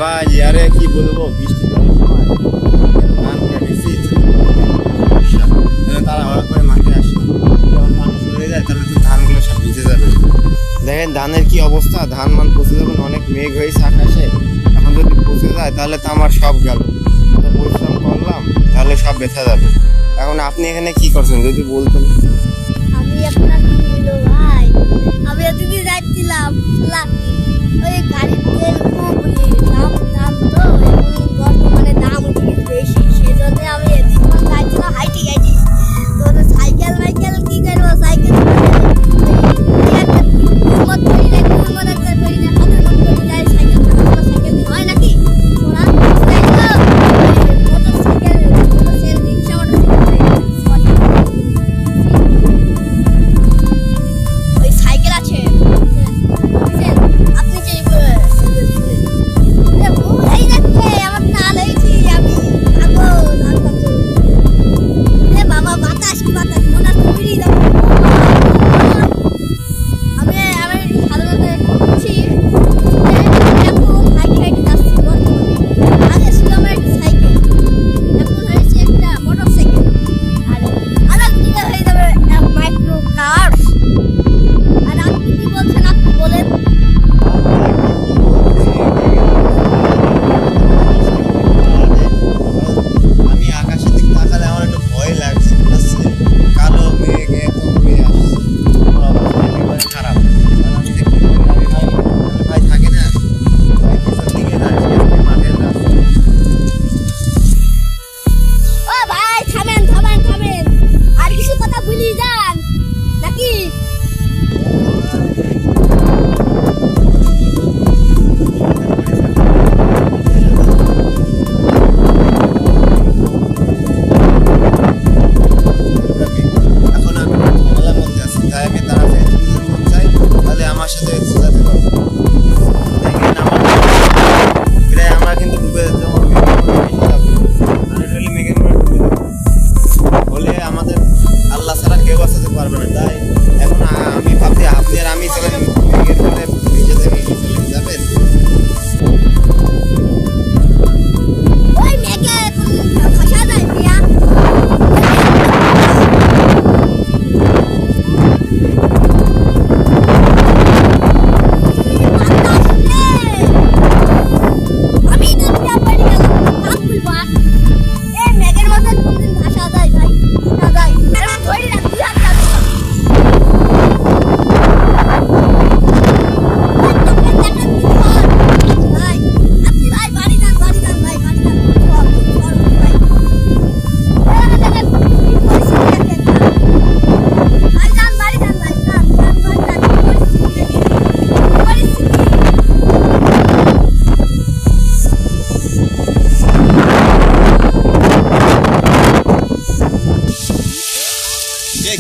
ভাই আরে কি বলবো, বৃষ্টি ধান কেটেছি তাড়াহুড়া করে মাঠে আসি, যখন পানি শুরু হয়ে যায় তাহলে তো ধানগুলো সব ভিজে যাবে। দেখেন ধানের কি অবস্থা, ধান মান পচে যাবেন, অনেক মেঘ হয়েছে আকাশে, এখন যদি পচে যায় তাহলে তো আমার সব গেল, এত পরিশ্রম করলাম তাহলে সব বেঁচে যাবে। এখন আপনি এখানে কি করছেন যদি বলতেন। আমি আপনার ভাই, আমি এতদিন যাচ্ছিলাম ওই গাড়ির তেল খুব দাম তো বর্তমানে দাম উঠে গেছে বেশি, সেই জন্য আমি এদিক যাচ্ছিলাম হাইটে তো সাইকেল কি করবো, সাইকেল হয় নাকি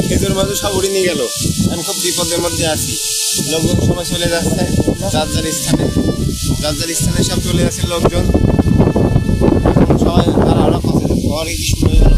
খেজুর মজুর সব উড়ে নিয়ে গেল, আমি খুব বিপদের মধ্যে আছি। লোকজন সবাই চলে যাচ্ছে যার যার স্থানে সব চলে যাচ্ছে লোকজন, এখন সবাই তারা কি শুরু হয়ে গেল।